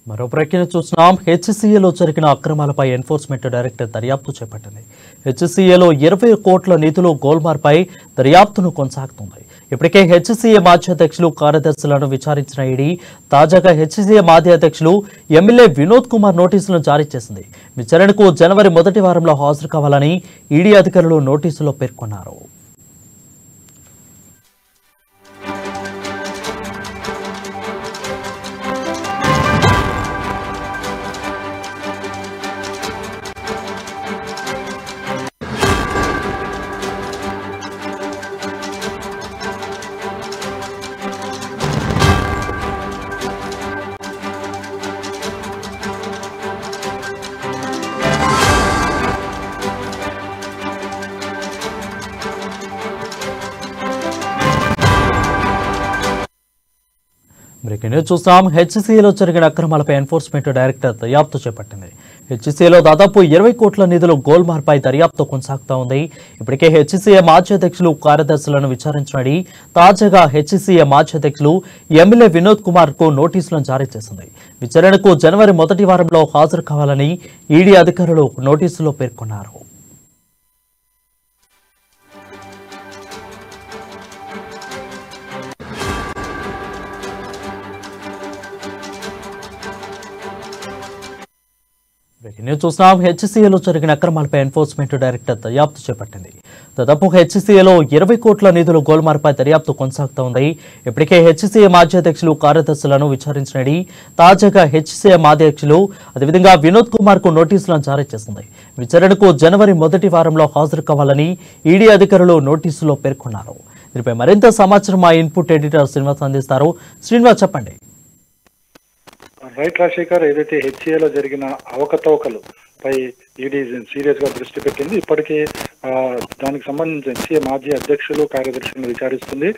మరో ప్రకటన చూస్తున్నాం. హెచ్సీఏలో జరిగిన అక్రమాలపై ఎన్ఫోర్స్మెంట్ డైరెక్టర్ దర్యాప్తు చేపట్టింది. హెచ్సీఏలో 20 కోట్ల నిధులు గోల్మార్పై దర్యాప్తును కొనసాగుతుంది. ఇప్పటికే హెచ్సీఏ మాజీ అధ్యక్షులు కార్యదర్శులను విచారించిన ఈడీ తాజాగా హెచ్సీఏ మాజీ అధ్యక్షులు ఎమ్మెల్యే వినోద్ కుమార్ నోటీసులను జారీ చేసింది. విచారణకు జనవరి మొదటి వారంలో హాజరు కావాలని ఈడీ అధికారులు నోటీసులో పేర్కొన్నారు. బ్రేకింగ్ న్యూస్ చూస్తాం. హెచ్సీఏలో జరిగిన అక్రమాలపై ఎన్ఫోర్స్మెంట్ డైరెక్టర్ దర్యాప్తు చేపట్టింది. హెచ్సీఏలో దాదాపు 20 కోట్ల నిధులు గోల్మార్పై దర్యాప్తు కొనసాగుతా ఉంది. ఇప్పటికే హెచ్సీఏ మాజీ అధ్యక్షులు కార్యదర్శులను విచారించిన తాజాగా హెచ్సీఏ మాజీ అధ్యక్షులు ఎమ్మెల్యే వినోద్ కుమార్ కు నోటీసులను జారీ చేసింది. విచారణకు జనవరి మొదటి వారంలో హాజరు కావాలని ఈడీ అధికారులు నోటీసులో పేర్కొన్నారు. న్యూస్ చూస్తున్నాం. హెచ్సీఏలో జరిగిన అక్రమాలపై ఎన్ఫోర్స్మెంట్ డైరెక్టర్ దర్యాప్తు చేపట్టింది. దాదాపు హెచ్సీఏలో 20 కోట్ల నిధులు గోల్మార్పై దర్యాప్తు కొనసాగుతూ ఉంది. ఇప్పటికే హెచ్సీఏ మాజీ అధ్యక్షులు కార్యదర్శులను విచారించిన తాజాగా హెచ్సీఏ మాజీ అధ్యక్షులు అదేవిధంగా వినోద్ కుమార్ కు నోటీసులను జారీ చేసింది. విచారణకు జనవరి మొదటి వారంలో హాజరు కావాలని ఈడీ అధికారులు నోటీసులో పేర్కొన్నారు. దీనిపై మరింత సమాచారం మా ఇన్పుట్ ఎడిటర్ శ్రీనివాస్ అందిస్తారు. శ్రీనివాస్, చెప్పండి. రైట్ రాజశేఖర్, ఏదైతే హెచ్సీఏలో జరిగిన అవకతవకలు పై ఈడీ సీరియస్ గా దృష్టి పెట్టింది. ఇప్పటికే దానికి సంబంధించి హెచ్సీఏ మాజీ అధ్యక్షులు కార్యదర్శులను విచారిస్తుంది.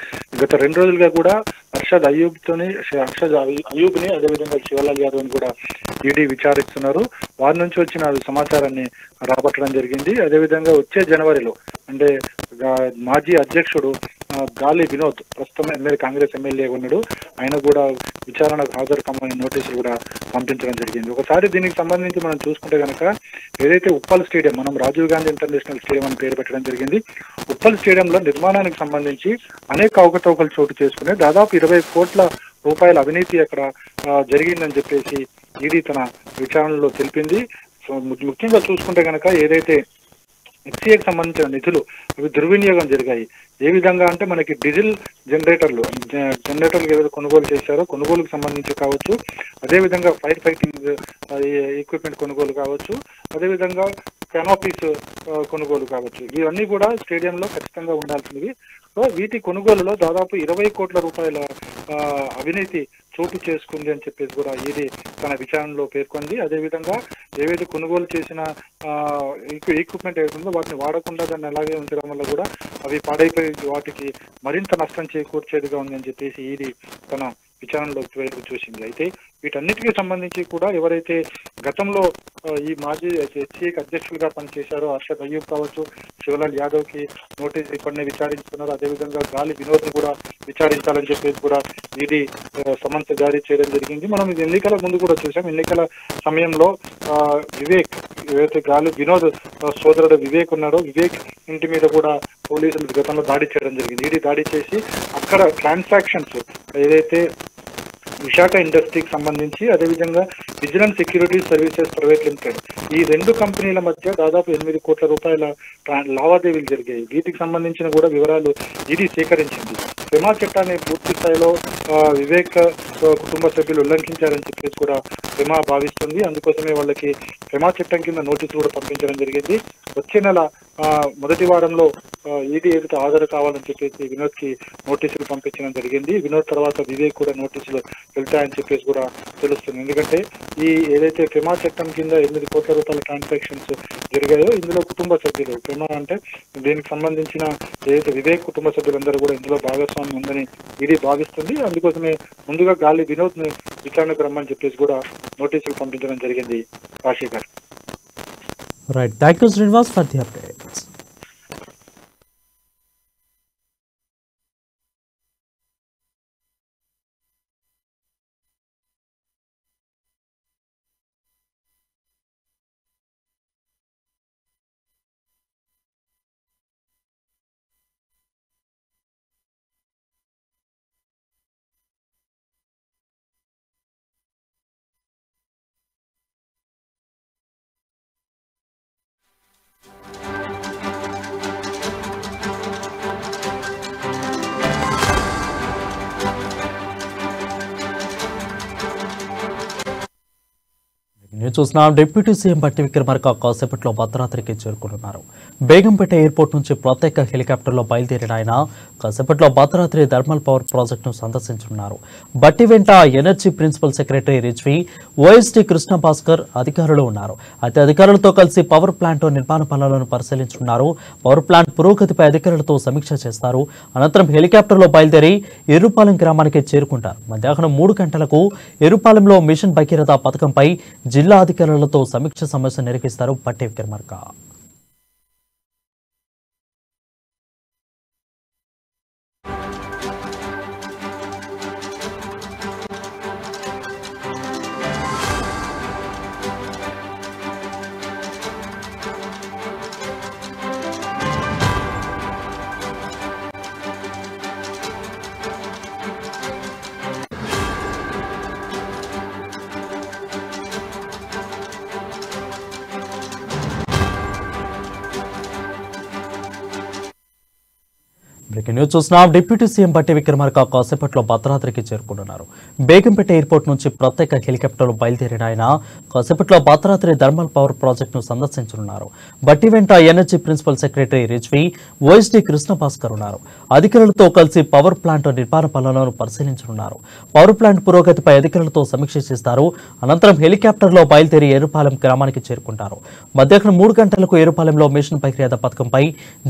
గత 2 రోజులుగా కూడా అర్షద్ అయ్యూబ్ ని అదేవిధంగా శివలాల్ యాదవ్ ని కూడా ఈడీ విచారిస్తున్నారు. వారి నుంచి వచ్చిన సమాచారాన్ని రాబట్టడం జరిగింది. అదేవిధంగా వచ్చే జనవరిలో అంటే మాజీ అధ్యక్షుడు గాలి వినోద్ ప్రస్తుతం కాంగ్రెస్ ఎమ్మెల్యే ఉన్నాడు. ఆయన కూడా విచారణకు హాజరు కమ్మని నోటీసులు కూడా పంపించడం జరిగింది. ఒకసారి దీనికి సంబంధించి మనం చూసుకుంటే కనుక ఏదైతే ఉప్పల్ స్టేడియం, మనం రాజీవ్ గాంధీ ఇంటర్నేషనల్ స్టేడియం అని పేరు పెట్టడం జరిగింది. ఉప్పల్ స్టేడియంలో నిర్మాణానికి సంబంధించి అనేక అవకతవకలు చోటు చేసుకుని దాదాపు 20 కోట్ల రూపాయల అవినీతి అక్కడ జరిగిందని చెప్పేసి ఈడీ తన విచారణలో తెలిపింది. సో ముఖ్యంగా చూసుకుంటే కనుక ఏదైతే హెచ్సీఏకి సంబంధించిన నిధులు అవి దుర్వినియోగం జరిగాయి. ఏ విధంగా అంటే మనకి డీజిల్ జనరేటర్లు ఏదైతే కొనుగోలు చేశారో కొనుగోలుకు సంబంధించి కావచ్చు, అదేవిధంగా ఫైర్ ఫైటింగ్ ఎక్విప్మెంట్ కొనుగోలు కావచ్చు, అదేవిధంగా కెనాపీస్ కొనుగోలు కావచ్చు, ఇవన్నీ కూడా స్టేడియంలో ఖచ్చితంగా ఉండాల్సినవి. సో వీటి కొనుగోలులో దాదాపు 20 కోట్ల రూపాయల అవినీతి చోటు చేసుకుంది అని చెప్పేసి కూడా ఈడీ తన విచారణలో పేర్కొంది. అదేవిధంగా ఏవైతే కొనుగోలు చేసిన ఎక్విప్మెంట్ ఏదైతుందో వాటిని వాడకుండా దాన్ని అలాగే ఉంచడం వల్ల కూడా అవి పాడైపోయి వాటికి మరింత నష్టం చేకూర్చేదిగా ఉంది అని చెప్పేసి ఈడీ తన విచారణలో చూసింది. అయితే వీటన్నిటికీ సంబంధించి కూడా ఎవరైతే గతంలో ఈ మాజీ హెచ్సీఏకి అధ్యక్షులుగా పనిచేశారో అర్షద్ అయ్యూబ్ కావచ్చు, శివలాల్ యాదవ్ కి నోటీస్ ఇప్పటినే విచారిస్తున్నారు. అదేవిధంగా గాలి వినోద్ ని కూడా విచారించాలని చెప్పేసి కూడా ఈడీ సమన్స్ జారీ చేయడం జరిగింది. మనం ఇది ఎన్నికల ముందు కూడా చూసాం. ఎన్నికల సమయంలో వివేక్, ఏదైతే గాలి వినోద్ సోదరుడు వివేక్ ఉన్నాడో వివేక్ ఇంటి మీద కూడా పోలీసులు గతంలో దాడి చేయడం జరిగింది. ఈడీ దాడి చేసి అక్కడ ట్రాన్సాక్షన్స్ ఏదైతే విశాఖ ఇండస్ట్రీకి సంబంధించి అదేవిధంగా vigilance security services private limited ఈ 2 కంపెనీల మధ్య దాదాపు 8 కోట్ల రూపాయల లావాదేవీలు జరిగాయి. వీటికి సంబంధించిన కూడా వివరాలు ఈడీ సేకరించింది. ఫెమా చట్టాన్ని పూర్తి స్థాయిలో వివేక్ కుటుంబ సభ్యులు ఉల్లంఘించారని చెప్పేసి కూడా ఫెమా భావిస్తుంది. అందుకోసమే వాళ్ళకి ఫెమా చట్టం కింద నోటీసులు కూడా పంపించడం జరిగింది. వచ్చే నెల మొదటి వారంలో ఈడీ ఏదైతే హాజరు కావాలని చెప్పేసి వినోద్ కి నోటీసులు పంపించడం జరిగింది. వినోద్ తర్వాత వివేక్ కూడా నోటీసులు వెళ్తాయని చెప్పేసి కూడా తెలుస్తుంది. ఎందుకంటే ఈ ఏదైతే ఫెమా చట్టం కింద 8 కోట్ల రూపాయల ట్రాన్సాక్షన్స్ జరిగాయో ఇందులో కుటుంబ సభ్యులు, ఫెమా అంటే దీనికి సంబంధించిన ఏదైతే వివేక్ కుటుంబ సభ్యులందరూ కూడా ఇందులో భాగస్వామ్యం ఉందని ఈడీ భావిస్తుంది. అందుకోసమే ముందుగా గాలి వినోద్ ని విచారణకు రమ్మని చెప్పేసి కూడా నోటీసులు పంపించడం జరిగింది. Rajasekhar, right, thank you Srinivas for the updates. నేను చూసిన డిప్యూటీ సీఎం బట్టి విక్రమార్క కాసేపట్లో భద్రాద్రికి చేరుకున్నారు. బేగంపేట ఎయిర్పోర్ట్ నుంచి ప్రత్యేక హెలికాప్టర్లో బయలుదేరిన ఆయన కాసేపట్లో భద్రాద్రి థర్మల్ పవర్ ప్రాజెక్టును సందర్శించనున్నారు. బట్టి వెంట energy principal secretary Rizvi, OSD Krishna Bhaskar అధికారులు ఉన్నారు. అయితే అధికారులతో కలిసి పవర్ ప్లాంట్ నిర్మాణ పనులను పరిశీలించనున్నారు. పవర్ ప్లాంట్ పురోగతిపై అధికారులతో సమీక్ష చేస్తారు. అనంతరం హెలికాప్టర్లో బయలుదేరి ఎర్రుపాలెం గ్రామానికి చేరుకుంటారు. మధ్యాహ్నం 3 గంటలకు ఎర్రుపాలెంలో మిషన్ భగీరథ పథకంపై జిల్లా అధికారులతో సమీక్ష సమావేశం నిర్వహిస్తారు బట్టి విక్రమార్క. బ్రేకింగ్ న్యూస్ చూస్తున్నాం. డిప్యూటీ సీఎం బట్టి విక్రమార్క కాసేపట్లో భద్రాద్రికి చేరుకుంటున్నారు. బేగంపేట ఎయిర్పోర్ట్ నుంచి ప్రత్యేక హెలికాప్టర్లో బయలుదేరిన ఆయన కాసేపట్లో భద్రాద్రి థర్మల్ పవర్ ప్రాజెక్టును సందర్శించనున్నారు. బట్టి వెంట energy principal secretary Rizvi, OSD Krishna Bhaskar ఉన్నారు. అధికారులతో కలిసి పవర్ ప్లాంట్ నిర్మాణ పనులను పరిశీలించనున్నారు. పవర్ ప్లాంట్ పురోగతిపై అధికారులతో సమీక్ష చేస్తారు. అనంతరం హెలికాప్టర్లో బయలుదేరి ఎర్రుపాలెం గ్రామానికి చేరుకుంటారు. మధ్యాహ్నం 3 గంటలకు ఎర్రుపాలెంలో మిషన్ భగీరథ పథకంపై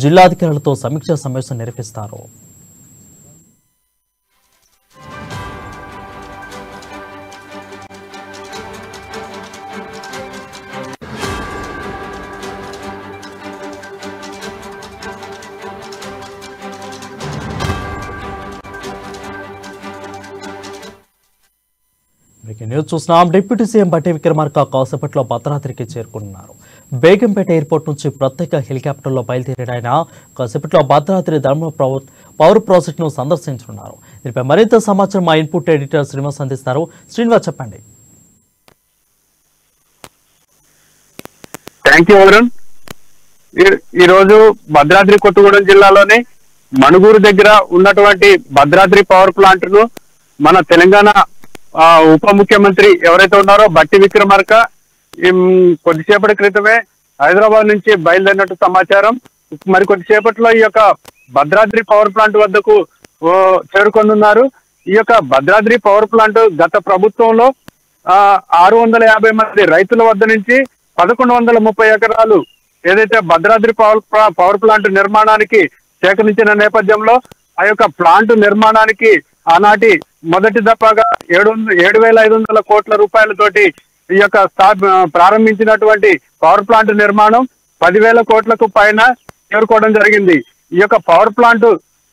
జిల్లా అధికారులతో సమీక్షా సమావేశం నిర్వహిస్తారు. న్యూస్ చూస్తున్నాం. డిప్యూటీ సీఎం బట్టి విక్రమార్క కాసేపట్లో భద్రాద్రికి చేరుకున్నారు. బేగంపేట ఎయిర్పోర్ట్ నుంచి ప్రత్యేక హెలికాప్టర్లో బయలుదేరిన ఆయన కాసేపట్లో భద్రాద్రి థర్మల్ పవర్ ప్రాజెక్టును సందర్శించనున్నారు. దీనిపై మరింత సమాచారం మా ఇన్పుట్ ఎడిటర్ శ్రీనివాస్ అందిస్తారు. శ్రీనివాస్, చెప్పండి. Thank you Varun. ఈరోజు భద్రాద్రి కొత్తగూడెం జిల్లాలోని మణుగూరు దగ్గర ఉన్నటువంటి భద్రాద్రి పవర్ ప్లాంట్ ను మన తెలంగాణ ఉప ముఖ్యమంత్రి ఎవరైతే ఉన్నారో బట్టి విక్రమార్క కొద్దిసేపటి క్రితమే హైదరాబాద్ నుంచి బయలుదేరినట్టు సమాచారం. మరి కొద్దిసేపట్లో ఈ యొక్క భద్రాద్రి పవర్ ప్లాంట్ వద్దకు చేరుకొనున్నారు. ఈ యొక్క భద్రాద్రి పవర్ ప్లాంట్ గత ప్రభుత్వంలో 650 మంది రైతుల వద్ద నుంచి 1130 ఎకరాలు ఏదైతే భద్రాద్రి పవర్ ప్లాంట్ నిర్మాణానికి సేకరించిన నేపథ్యంలో ఆ యొక్క ప్లాంట్ నిర్మాణానికి ఆనాటి మొదటి దఫాగా 7,500 కోట్ల రూపాయలతోటి ఈ యొక్క ప్రారంభించినటువంటి పవర్ ప్లాంట్ నిర్మాణం 10,000 కోట్లకు పైన చేరుకోవడం జరిగింది. ఈ యొక్క పవర్ ప్లాంట్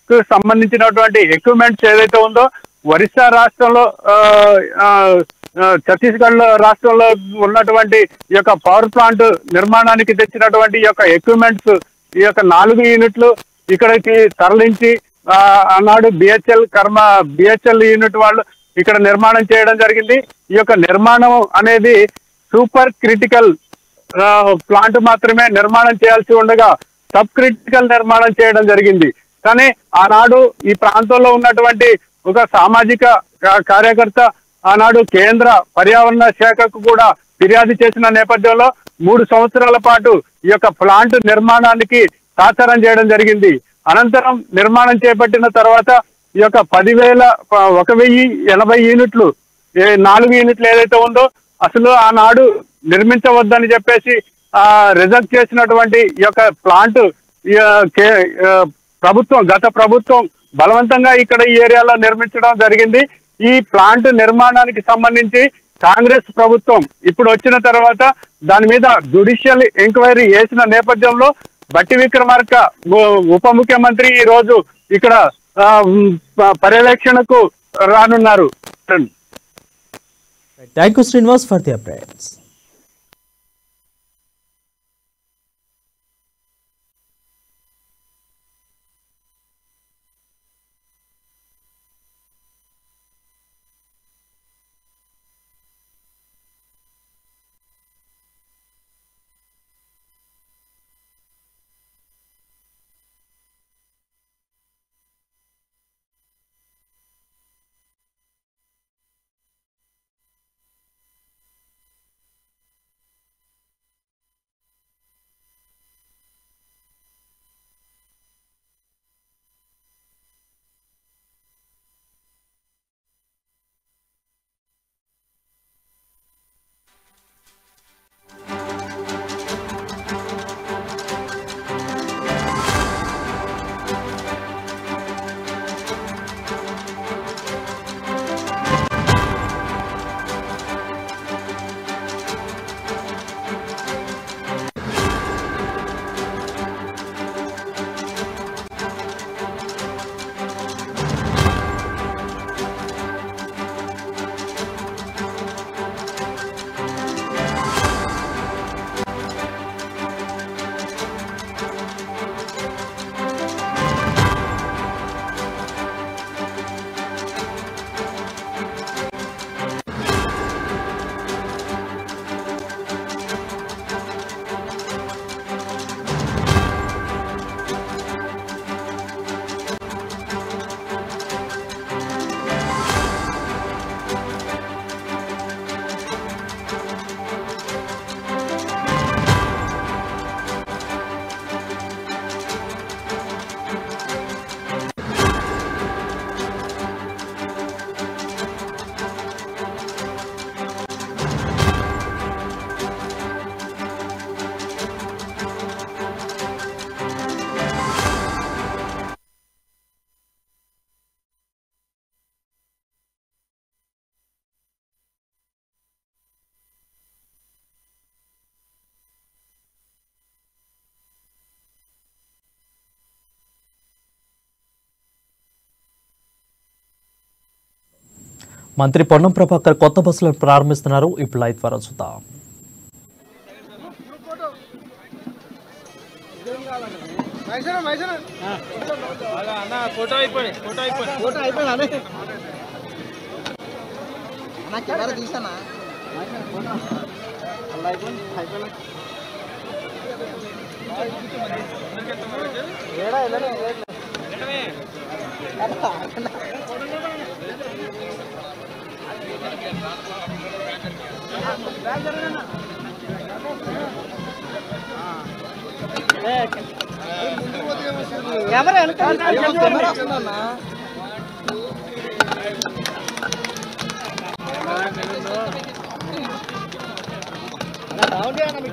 కు సంబంధించినటువంటి ఎక్విప్మెంట్స్ ఏదైతే ఉందో ఒరిస్సా రాష్ట్రంలో ఛత్తీస్గఢ్ రాష్ట్రంలో ఉన్నటువంటి ఈ యొక్క పవర్ ప్లాంట్ నిర్మాణానికి తెచ్చినటువంటి ఈ యొక్క ఎక్విప్మెంట్స్ ఈ యొక్క 4 యూనిట్లు ఇక్కడికి తరలించి ఆనాడు బిహెచ్ఎల్ యూనిట్ వాళ్ళు ఇక్కడ నిర్మాణం చేయడం జరిగింది. ఈ యొక్క నిర్మాణం అనేది సూపర్ క్రిటికల్ ప్లాంట్ మాత్రమే నిర్మాణం చేయాల్సి ఉండగా సబ్ క్రిటికల్ నిర్మాణం చేయడం జరిగింది. కానీ ఆనాడు ఈ ప్రాంతంలో ఉన్నటువంటి ఒక సామాజిక కార్యకర్త ఆనాడు కేంద్ర పర్యావరణ శాఖకు కూడా ఫిర్యాదు చేసిన నేపథ్యంలో 3 సంవత్సరాల పాటు ఈ యొక్క ప్లాంట్ నిర్మాణానికి తాత్సారం చేయడం జరిగింది. అనంతరం నిర్మాణం చేపట్టిన తర్వాత ఈ యొక్క 1,080 యూనిట్లు 4 యూనిట్లు ఏదైతే ఉందో అసలు ఆనాడు నిర్మించవద్దని చెప్పేసి రిజెక్ట్ చేసినటువంటి ఈ యొక్క ప్లాంట్ గత ప్రభుత్వం బలవంతంగా ఇక్కడ ఈ ఏరియాలో నిర్మించడం జరిగింది. ఈ ప్లాంట్ నిర్మాణానికి సంబంధించి కాంగ్రెస్ ప్రభుత్వం ఇప్పుడు వచ్చిన తర్వాత దాని మీద జ్యుడిషియల్ ఎంక్వైరీ చేసిన నేపథ్యంలో బట్టి విక్రమార్క ఉప ముఖ్యమంత్రి ఈ రోజు ఇక్కడ పర్యవేక్షణకు రానున్నారు. Thank you Srinivas for the updates. మంత్రి పొన్నం ప్రభాకర్ కొత్త బస్సులను ప్రారంభిస్తున్నారు. ఇప్పుడు లైవ్ ద్వారా చూద్దాం.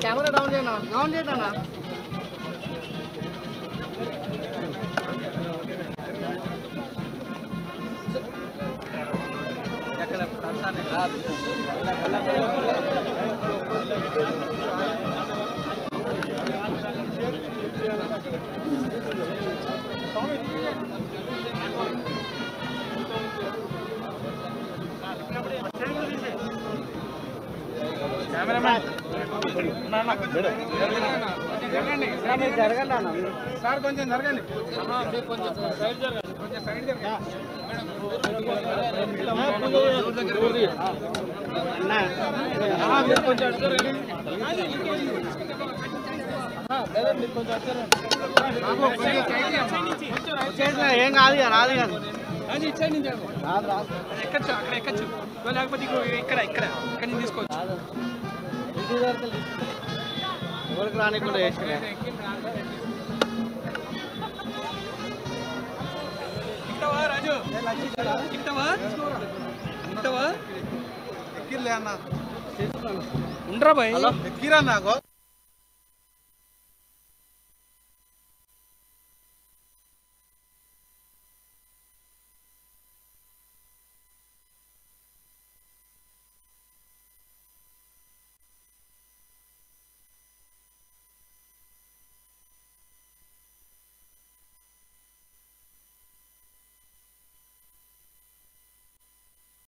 కెమెరా డౌన్ చేయనా జరగండి అన్న సార్, కొంచెం జరగండి, కొంచెం సైడ్ జరగండి, కొంచెం సైడ్ జరగండి. ఏం కాదు రాదు కాదు ఎక్కచ్చు, అక్కడ ఎక్కచ్చు, లేకపోతే ఇక్కడ ఇక్కడ ఇక్కడ నుంచి తీసుకోవచ్చు. ఎవరికి రానికుండా చేసిన రాజు ఎక్కిర్లే అన్న ఉండరా బాయ్ ఎక్కిరా నాకు